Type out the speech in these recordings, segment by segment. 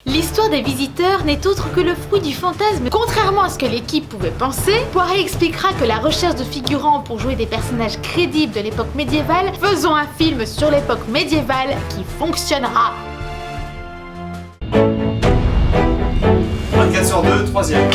L'histoire des visiteurs n'est autre que le fruit du fantasme. Contrairement à ce que l'équipe pouvait penser, Poiré expliquera que la recherche de figurants pour jouer des personnages crédibles de l'époque médiévale, faisons un film sur l'époque médiévale qui fonctionnera. 24 sur 2, troisième.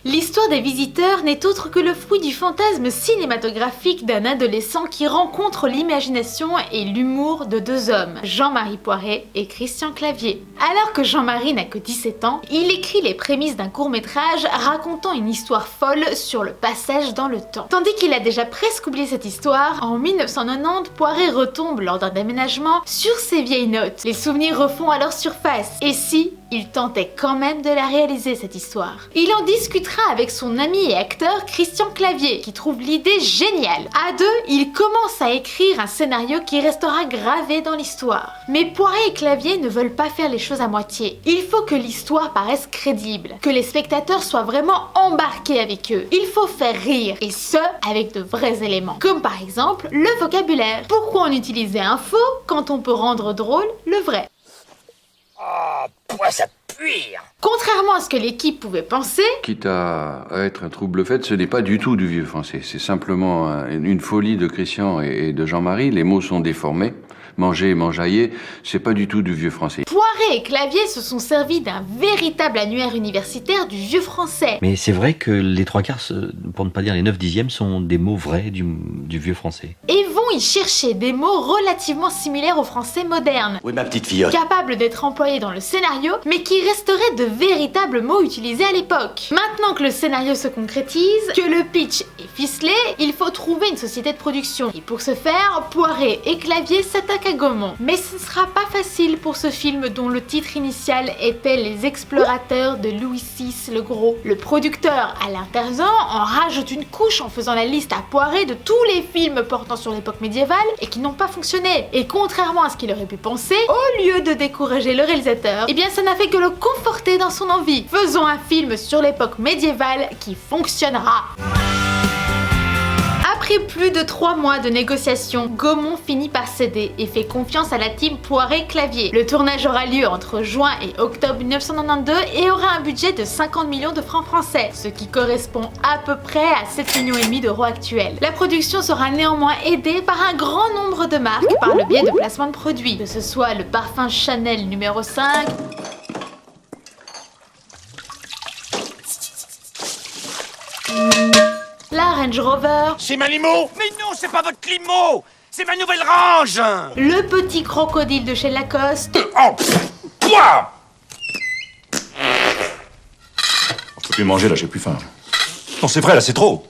L'histoire des visiteurs n'est autre que le fruit du fantasme cinématographique d'un adolescent qui rencontre l'imagination et l'humour de deux hommes, Jean-Marie Poiré et Christian Clavier. Alors que Jean-Marie n'a que 17 ans, il écrit les prémices d'un court-métrage racontant une histoire folle sur le passage dans le temps. Tandis qu'il a déjà presque oublié cette histoire, en 1990, Poiré retombe lors d'un déménagement sur ses vieilles notes. Les souvenirs refont alors surface. Et si il tentait quand même de la réaliser, cette histoire. Il en discutera avec son ami et acteur Christian Clavier, qui trouve l'idée géniale. À deux, ils commencent à écrire un scénario qui restera gravé dans l'histoire. Mais Poiré et Clavier ne veulent pas faire les choses à moitié. Il faut que l'histoire paraisse crédible, que les spectateurs soient vraiment embarqués avec eux. Il faut faire rire, et ce, avec de vrais éléments. Comme par exemple, le vocabulaire. Pourquoi en utiliser un faux quand on peut rendre drôle le vrai ? Oh, pourquoi ça pue? Contrairement à ce que l'équipe pouvait penser, Quitte à être un trouble fait, ce n'est pas du tout du vieux français. C'est simplement une folie de Christian et de Jean-Marie. Les mots sont déformés. Manger, mangeailler, c'est pas du tout du vieux français. Poiré et Clavier se sont servis d'un véritable annuaire universitaire du vieux français. Mais c'est vrai que les trois quarts, pour ne pas dire les 9/10, sont des mots vrais du vieux français. Et vont y chercher des mots relativement similaires au français moderne. Oui, ma petite fille. Capables d'être employés dans le scénario, mais qui resteraient de véritables mots utilisés à l'époque. Maintenant que le scénario se concrétise, que le pitch est ficelé, il faut trouver une société de production. Et pour ce faire, Poiré et Clavier s'attaquent à Gaumont. Mais ce ne sera pas facile pour ce film dont le titre initial était Les Explorateurs de Louis VI le Gros. Le producteur, Alain Terzan, en rajoute une couche en faisant la liste à Poiré de tous les films portant sur l'époque médiévale et qui n'ont pas fonctionné. Et contrairement à ce qu'il aurait pu penser, au lieu de décourager le réalisateur, eh bien ça n'a fait que le conforter dans son envie. Faisons un film sur l'époque médiévale qui fonctionnera. Après plus de 3 mois de négociations, Gaumont finit par céder et fait confiance à la team Poiré-Clavier. Le tournage aura lieu entre juin et octobre 1992 et aura un budget de 50 millions de francs français, ce qui correspond à peu près à 7,5 millions d'euros actuels. La production sera néanmoins aidée par un grand nombre de marques par le biais de placements de produits, que ce soit le parfum Chanel numéro 5, la Range Rover, C'est ma limo? Mais non, c'est pas votre limo! C'est ma nouvelle range! le petit crocodile de chez Lacoste, Oh, toi! Je peux plus manger là, j'ai plus faim. Non, c'est vrai là, c'est trop.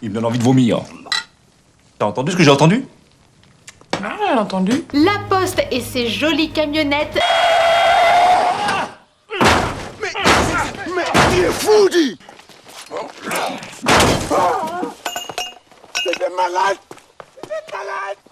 Il me donne envie de vomir. T'as entendu ce que j'ai entendu? Ah, j'ai entendu. La Poste et ses jolies camionnettes, Mais il est fou, dit! C'est malade!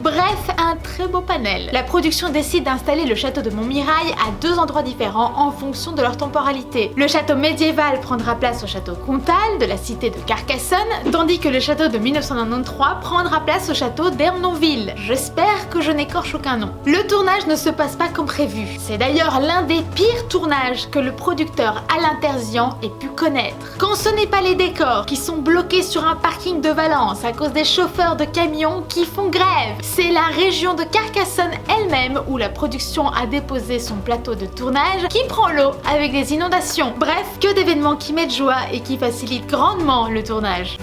bref, un très beau panel. La production décide d'installer le château de Montmirail à 2 endroits différents en fonction de leur temporalité. Le château médiéval prendra place au château comtal de la cité de Carcassonne, tandis que le château de 1993 prendra place au château d'Ernonville. J'espère que je n'écorche aucun nom. Le tournage ne se passe pas comme prévu. C'est d'ailleurs l'un des pires tournages que le producteur Alain Terzian ait pu connaître. Quand ce n'est pas les décors qui sont bloqués sur un parking de Valence à cause des chauffeurs de camions qui font grève, c'est la région de Carcassonne elle-même où la production a déposé son plateau de tournage qui prend l'eau avec des inondations. Bref, que d'événements qui mettent joie et qui facilitent grandement le tournage.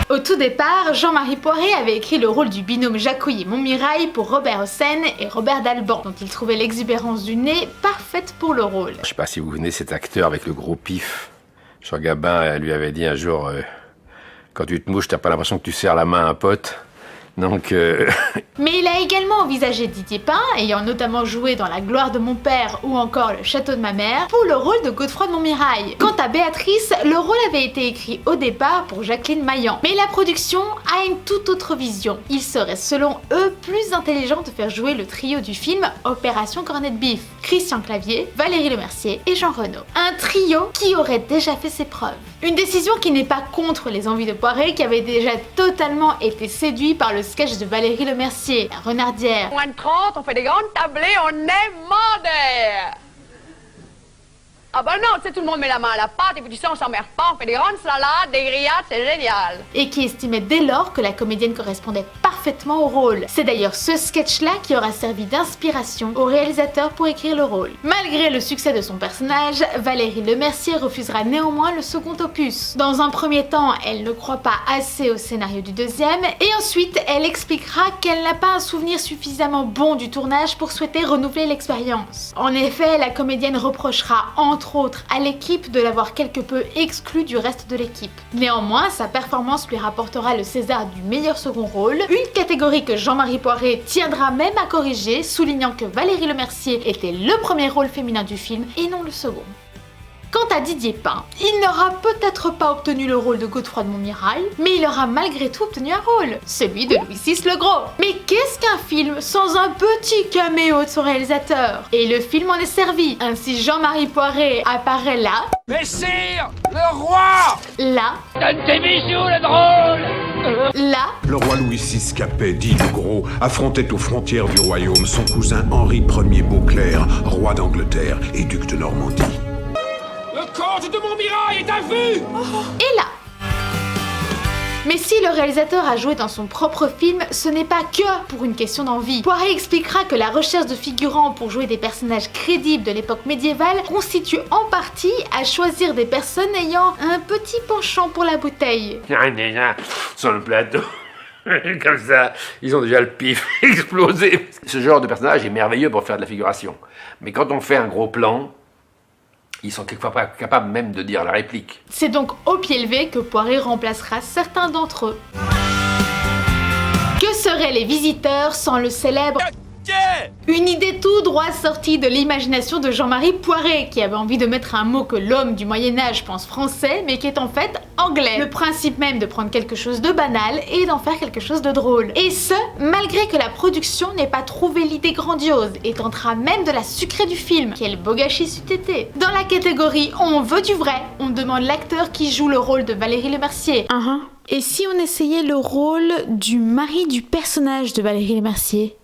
Au tout départ, Jean-Marie Poiré avait écrit le rôle du binôme Jacouille et Montmirail pour Robert Hossein et Robert Dalban, dont il trouvait l'exubérance du nez parfaite pour le rôle. Je sais pas si vous venez cet acteur avec le gros pif. Jean Gabin lui avait dit un jour quand tu te mouches, t'as pas l'impression que tu serres la main à un pote. Donc, Mais il a également envisagé Didier Pin, ayant notamment joué dans La gloire de mon père ou encore Le château de ma mère, pour le rôle de Godefroy de Montmirail. Quant à Béatrice, le rôle avait été écrit au départ pour Jacqueline Maillan. Mais la production a une toute autre vision. Il serait selon eux plus intelligent de faire jouer le trio du film Opération Cornet de Bif. Christian Clavier, Valérie Lemercier et Jean Reno. Un trio qui aurait déjà fait ses preuves. Une décision qui n'est pas contre les envies de Poiret, qui avait déjà totalement été séduit par le sketch de Valérie Lemercier, la renardière. Moins de 30, on fait des grandes tablées, on est mondaire. Ah bah non, tu sais, tout le monde met la main à la pâte et puis tu sais, on s'emmerde pas, on fait des grandes salades, des grillades, c'est génial. Et qui estimait dès lors que la comédienne correspondait parfaitement au rôle. C'est d'ailleurs ce sketch-là qui aura servi d'inspiration au réalisateur pour écrire le rôle. Malgré le succès de son personnage, Valérie Lemercier refusera néanmoins le second opus. Dans un premier temps, elle ne croit pas assez au scénario du deuxième, et ensuite elle expliquera qu'elle n'a pas un souvenir suffisamment bon du tournage pour souhaiter renouveler l'expérience. En effet, la comédienne reprochera entre autres à l'équipe de l'avoir quelque peu exclue du reste de l'équipe. Néanmoins, sa performance lui rapportera le César du meilleur second rôle, une catégorie que Jean-Marie Poiret tiendra même à corriger, soulignant que Valérie Lemercier était le premier rôle féminin du film et non le second. Quant à Didier Pin, il n'aura peut-être pas obtenu le rôle de Godefroy de Montmirail, mais il aura malgré tout obtenu un rôle, celui de Louis VI le Gros. Mais qu'est-ce qu'un film sans un petit caméo de son réalisateur? Et le film en est servi, ainsi Jean-Marie Poiret apparaît là, Messire, le roi! là, Donne tes bijoux, le drôle! là, Le roi Louis VI Capet, dit le Gros, affrontait aux frontières du royaume son cousin Henri Ier Beauclerc, roi d'Angleterre et duc de Normandie. Le comte de Montmirail est à vue! et là. Mais si le réalisateur a joué dans son propre film, ce n'est pas que pour une question d'envie. Poiret expliquera que la recherche de figurants pour jouer des personnages crédibles de l'époque médiévale constitue en partie à choisir des personnes ayant un petit penchant pour la bouteille. déjà, sur le plateau, comme ça, ils ont déjà le pif explosé. Ce genre de personnage est merveilleux pour faire de la figuration. Mais quand on fait un gros plan, ils sont quelquefois pas capables même de dire la réplique. C'est donc au pied levé que Poiret remplacera certains d'entre eux. Que seraient les visiteurs sans le célèbre Une idée tout droit sortie de l'imagination de Jean-Marie Poiret, qui avait envie de mettre un mot que l'homme du Moyen-Âge pense français, mais qui est en fait anglais. Le principe même de prendre quelque chose de banal et d'en faire quelque chose de drôle. Et ce, malgré que la production n'ait pas trouvé l'idée grandiose et tentera même de la sucrer du film. Quel beau gâchis c'eût été. Dans la catégorie On veut du vrai, on demande l'acteur qui joue le rôle de Valérie Lemercier. Et si on essayait le rôle du mari du personnage de Valérie Lemercier?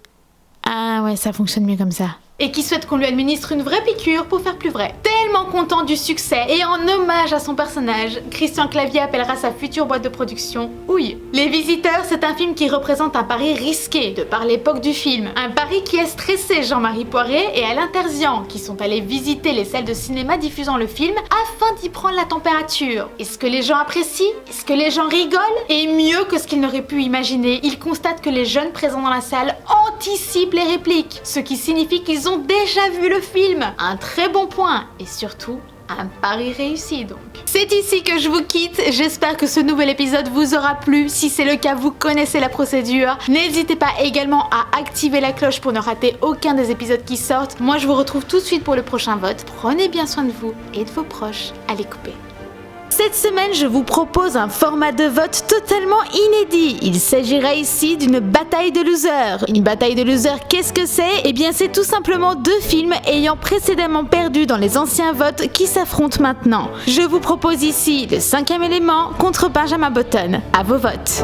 Ah ouais, ça fonctionne mieux comme ça. Et qui souhaite qu'on lui administre une vraie piqûre pour faire plus vrai. Tellement content du succès et en hommage à son personnage, Christian Clavier appellera sa future boîte de production Ouille. Les Visiteurs, c'est un film qui représente un pari risqué de par l'époque du film. Un pari qui a stressé Jean-Marie Poiret et Alain Terzian, qui sont allés visiter les salles de cinéma diffusant le film afin d'y prendre la température. Est-ce que les gens apprécient? Est-ce que les gens rigolent? Et mieux que ce qu'ils n'auraient pu imaginer, ils constatent que les jeunes présents dans la salle anticipent les répliques, ce qui signifie qu'ils ont déjà vu le film. Un très bon point et surtout un pari réussi donc. C'est ici que je vous quitte, j'espère que ce nouvel épisode vous aura plu. Si c'est le cas, vous connaissez la procédure. N'hésitez pas également à activer la cloche pour ne rater aucun des épisodes qui sortent. Moi je vous retrouve tout de suite pour le prochain vote. Prenez bien soin de vous et de vos proches. Allez couper. Cette semaine, je vous propose un format de vote totalement inédit. Il s'agira ici d'une bataille de losers. Une bataille de losers, qu'est-ce que c'est? Eh bien, c'est tout simplement deux films ayant précédemment perdu dans les anciens votes qui s'affrontent maintenant. Je vous propose ici Le 5e élément contre Benjamin Button. À vos votes.